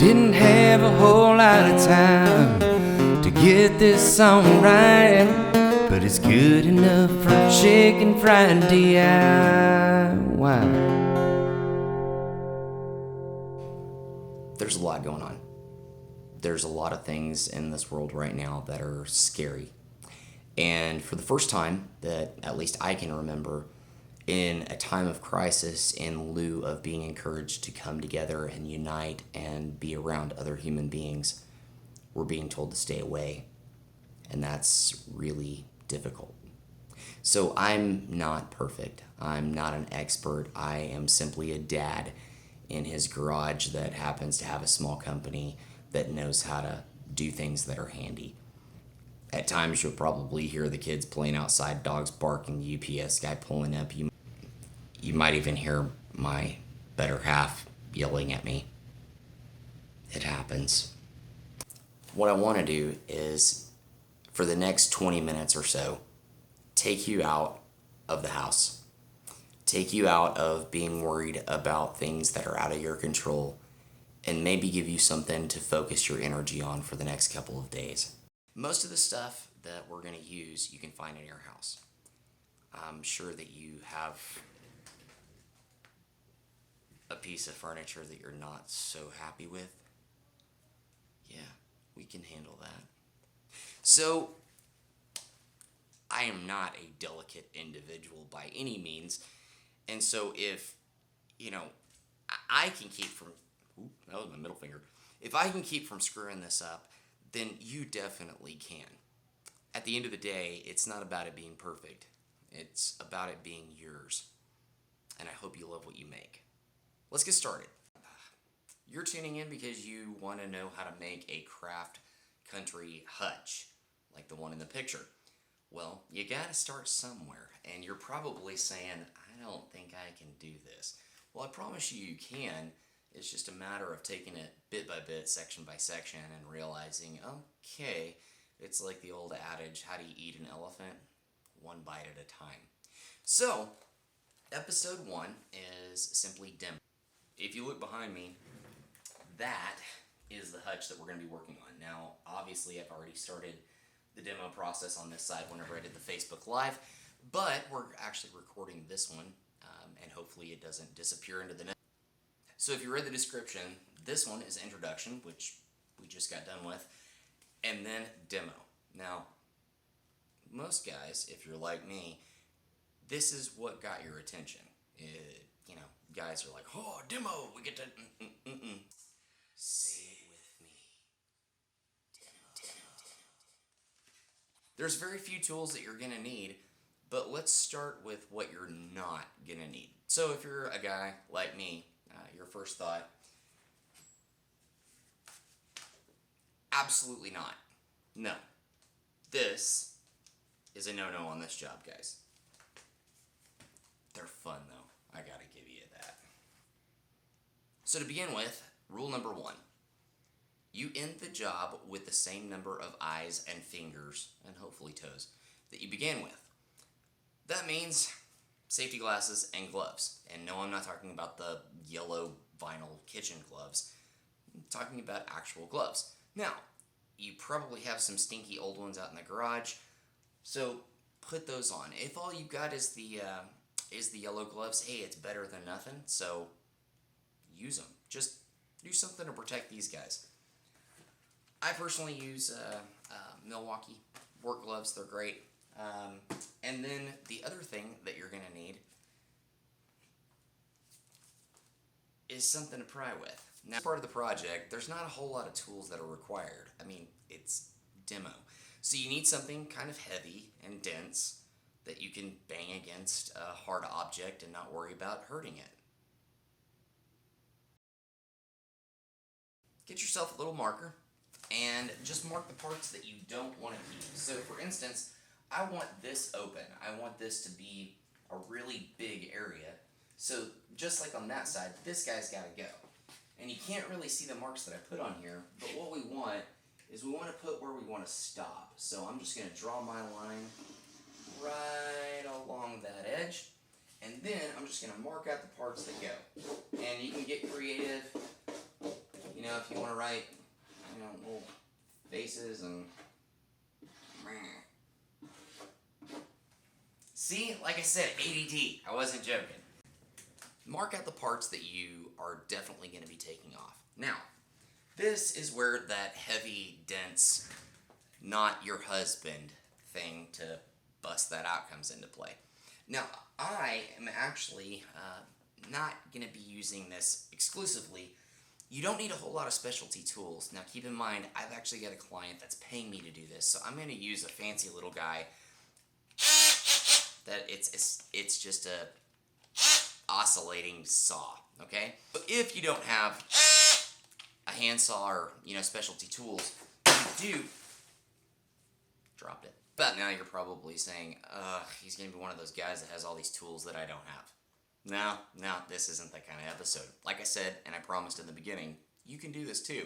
Didn't have a whole lot of time to get this song right, but it's good enough for chicken fried DIY. There's a lot going on. There's a lot of things in this world right now that are scary. And for the first time that at least I can remember, in a time of crisis, in lieu of being encouraged to come together and unite and be around other human beings, we're being told to stay away. And that's really difficult. So I'm not perfect. I'm not an expert. I am simply a dad in his garage that happens to have a small company that knows how to do things that are handy. At times you'll probably hear the kids playing outside, dogs barking, the UPS guy pulling up. You might even hear my better half yelling at me. It happens. What I want to do is, for the next 20 minutes or so, take you out of the house. Take you out of being worried about things that are out of your control, and maybe give you something to focus your energy on for the next couple of days. Most of the stuff that we're going to use you can find in your house. I'm sure that you have a piece of furniture that you're not so happy with. Yeah, we can handle that. So, I am not a delicate individual by any means, and so if, I can keep from, that was my middle finger. If I can keep from screwing this up, then you definitely can. At the end of the day, it's not about it being perfect. It's about it being yours. And I hope you love what you make. Let's get started. You're tuning in because you want to know how to make a craft country hutch, like the one in the picture. Well, you gotta start somewhere, and you're probably saying, I don't think I can do this. Well, I promise you can. It's just a matter of taking it bit by bit, section by section, and realizing, okay, it's like the old adage, how do you eat an elephant? One bite at a time. So, episode 1 is simply demo. If you look behind me, that is the hutch that we're going to be working on. Now, obviously, I've already started the demo process on this side whenever I did the Facebook Live, but we're actually recording this one, and hopefully it doesn't disappear into the next. So if you read the description, this one is introduction, which we just got done with, and then demo. Now, most guys, if you're like me, this is what got your attention. Guys are like, oh, demo, we get to, Say it with me. Demo. There's very few tools that you're going to need, but let's start with what you're not going to need. So if you're a guy like me, your first thought, absolutely not. No. This is a no-no on this job, guys. They're fun, though. I gotta give you that. So to begin with, rule number 1. You end the job with the same number of eyes and fingers, and hopefully toes, that you began with. That means safety glasses and gloves. And no, I'm not talking about the yellow vinyl kitchen gloves. I'm talking about actual gloves. Now, you probably have some stinky old ones out in the garage, so put those on. If all you got is the yellow gloves, hey, it's better than nothing, so use them. Just do something to protect these guys. I personally use Milwaukee work gloves. They're great. And then the other thing that you're going to need is something to pry with. Now, as part of the project, there's not a whole lot of tools that are required. I mean, it's demo. So you need something kind of heavy and dense that you can bang against a hard object and not worry about hurting it. Get yourself a little marker and just mark the parts that you don't want to keep. So for instance, I want this open. I want this to be a really big area. So just like on that side, this guy's got to go. And you can't really see the marks that I put on here, but what we want is we want to put where we want to stop. So I'm just going to draw my line right along that edge, and then I'm just going to mark out the parts that go. And you can get creative. know, if you want to write, you know, little faces and... See, like I said, ADD. I wasn't joking. Mark out the parts that you are definitely going to be taking off. Now, this is where that heavy, dense, not your husband thing to bust that out comes into play. Now, I am actually not going to be using this exclusively. You don't need a whole lot of specialty tools. Now, keep in mind, I've actually got a client that's paying me to do this, so I'm going to use a fancy little guy that it's just a oscillating saw, okay? But if you don't have a handsaw or, you know, specialty tools, you do, dropped it. But now you're probably saying, he's gonna be one of those guys that has all these tools that I don't have. No, this isn't that kind of episode. Like I said, and I promised in the beginning, you can do this too.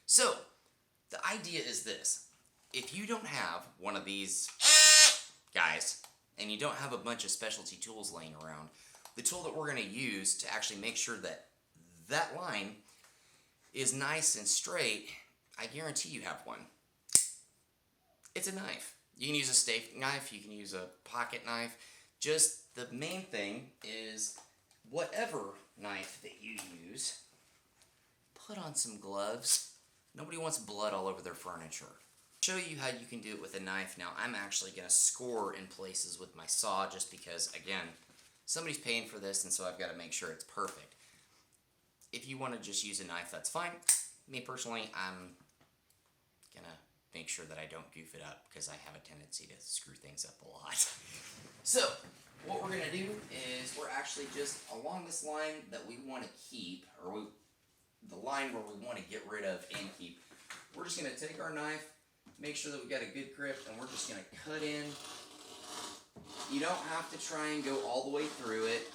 So, the idea is this. If you don't have one of these guys, and you don't have a bunch of specialty tools laying around, the tool that we're going to use to actually make sure that that line is nice and straight, I guarantee you have one. It's a knife. You can use a steak knife, you can use a pocket knife. Just the main thing is whatever knife that you use, put on some gloves. Nobody wants blood all over their furniture. Show you how you can do it with a knife. Now, I'm actually going to score in places with my saw just because, again, somebody's paying for this, and so I've got to make sure it's perfect. If you want to just use a knife, that's fine. Me personally, I'm going to make sure that I don't goof it up because I have a tendency to screw things up a lot. So, what we're going to do is we're actually just along this line that we want to keep, or the line where we want to get rid of and keep, we're just going to take our knife, make sure that we got a good grip, and we're just going to cut in. You don't have to try and go all the way through it.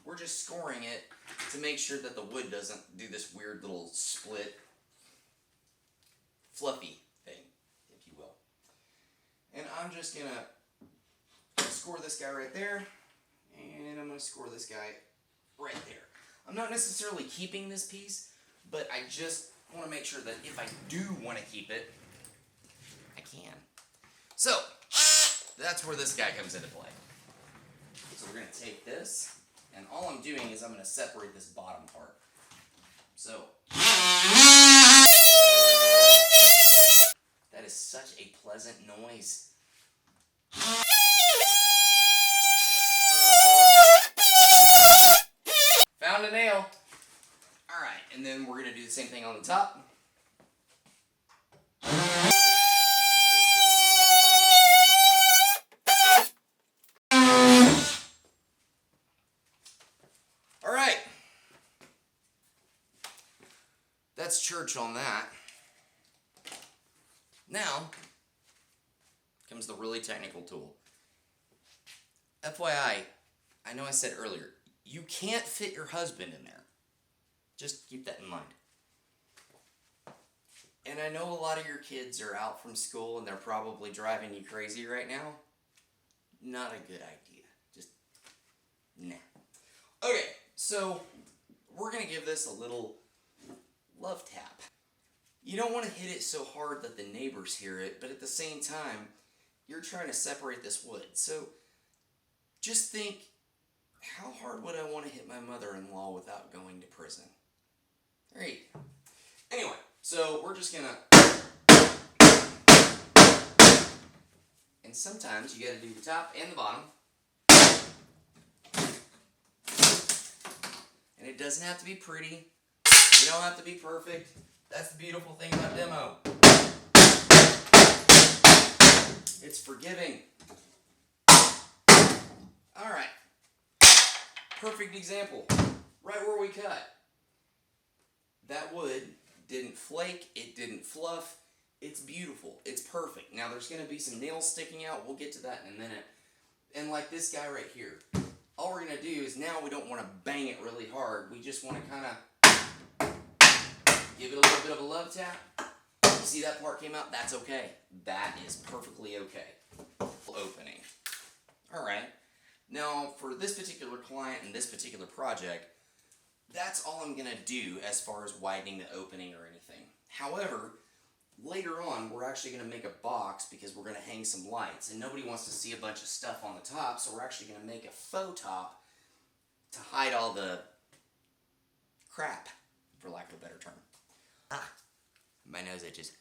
We're just scoring it to make sure that the wood doesn't do this weird little split, fluffy thing, if you will. And I'm just going to score this guy right there, and I'm going to score this guy right there. I'm not necessarily keeping this piece, but I just want to make sure that if I do want to keep it, I can. So, that's where this guy comes into play. So we're going to take this, and all I'm doing is I'm going to separate this bottom part. So, that is such a pleasant noise. Found a nail. Alright, and then we're going to do the same thing on the top. Alright. That's church on that. Now, comes the really technical tool. FYI, I know I said earlier, you can't fit your husband in there. Just keep that in mind. And I know a lot of your kids are out from school and they're probably driving you crazy right now. Not a good idea. Just, nah. Okay, so we're going to give this a little love tap. You don't want to hit it so hard that the neighbors hear it, but at the same time, you're trying to separate this wood. So just think, how hard would I want to hit my mother-in-law without going to prison? Great. Anyway, so we're just gonna... And sometimes you gotta do the top and the bottom. And it doesn't have to be pretty. You don't have to be perfect. That's the beautiful thing about demo. It's forgiving. Alright. Perfect example. Right where we cut. That wood didn't flake, it didn't fluff, it's beautiful, it's perfect. Now there's going to be some nails sticking out, we'll get to that in a minute. And like this guy right here, all we're going to do is now we don't want to bang it really hard, we just want to kind of give it a little bit of a love tap. You see that part came out? That's okay. That is perfectly okay. Opening. Alright, Now, for this particular client and this particular project, that's all I'm going to do as far as widening the opening or anything. However, later on, we're actually going to make a box because we're going to hang some lights, and nobody wants to see a bunch of stuff on the top, so we're actually going to make a faux top to hide all the crap, for lack of a better term. My nose itches.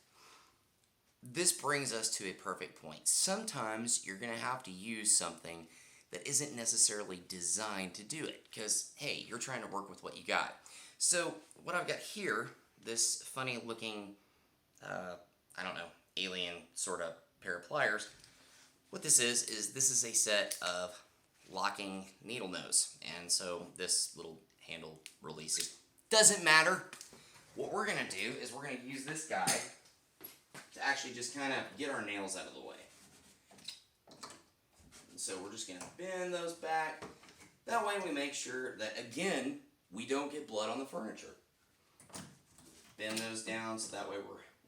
This brings us to a perfect point. Sometimes you're going to have to use something that isn't necessarily designed to do it, because, hey, you're trying to work with what you got. So, what I've got here, this funny looking, I don't know, alien sort of pair of pliers, what this is this is a set of locking needle nose, and so this little handle releases. Doesn't matter. What we're going to do is we're going to use this guy to actually just kind of get our nails out of the way. So we're just going to bend those back. That way we make sure that, again, we don't get blood on the furniture. Bend those down so that way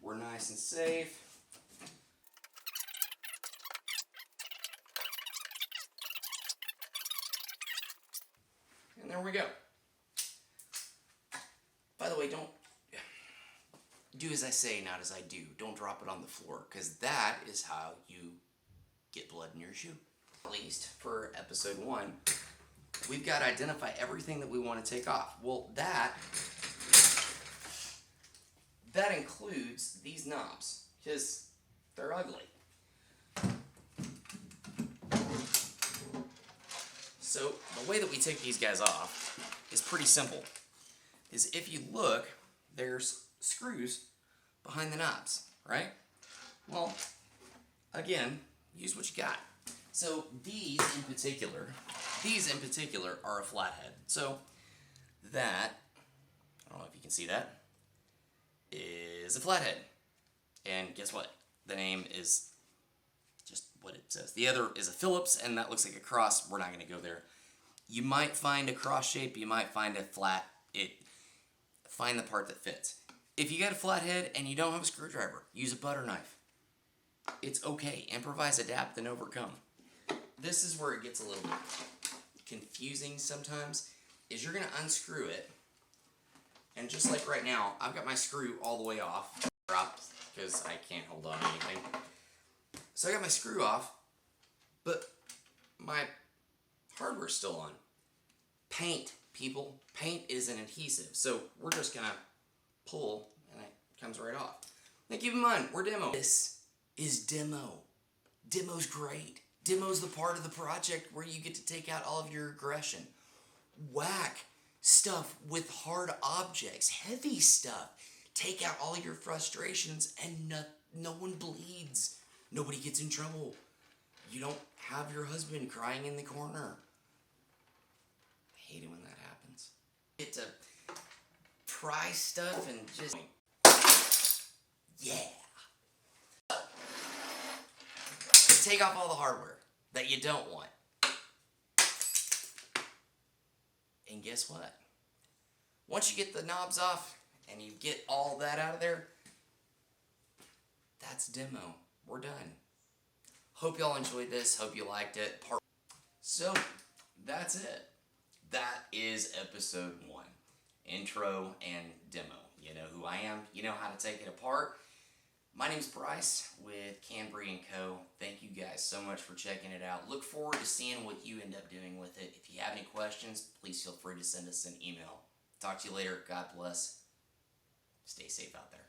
we're nice and safe. And there we go. By the way, don't do as I say, not as I do. Don't drop it on the floor, because that is how you get blood in your shoe. At least for episode 1, we've got to identify everything that we want to take off. Well, that includes these knobs, because they're ugly. So the way that we take these guys off is pretty simple. Is if you look, there's screws behind the knobs, right? Well, again, use what you got. So these in particular are a flathead. So that, I don't know if you can see that, is a flathead. And guess what? The name is just what it says. The other is a Phillips, and that looks like a cross. We're not going to go there. You might find a cross shape. You might find a flat. Find the part that fits. If you got a flathead and you don't have a screwdriver, use a butter knife. It's okay. Improvise, adapt, and overcome. This is where it gets a little bit confusing sometimes, is you're going to unscrew it, and just like right now, I've got my screw all the way off, dropped, because I can't hold on to anything. So I got my screw off, but my hardware's still on. Paint, people. Paint is an adhesive, so we're just going to pull, and it comes right off. Now keep in mind, we're demo. This is demo. Demo's great. Demo's the part of the project where you get to take out all of your aggression. Whack stuff with hard objects, heavy stuff. Take out all your frustrations, and no one bleeds. Nobody gets in trouble. You don't have your husband crying in the corner. I hate it when that happens. Get to pry stuff and just... Yeah. Take off all the hardware that you don't want. And guess what? Once you get the knobs off and you get all that out of there, that's demo. We're done. Hope y'all enjoyed this. Hope you liked it. So, that's it. That is episode 1. Intro and demo. You know who I am. You know how to take it apart. My name's Bryce with Canbury & Co. Thank you guys so much for checking it out. Look forward to seeing what you end up doing with it. If you have any questions, please feel free to send us an email. Talk to you later. God bless. Stay safe out there.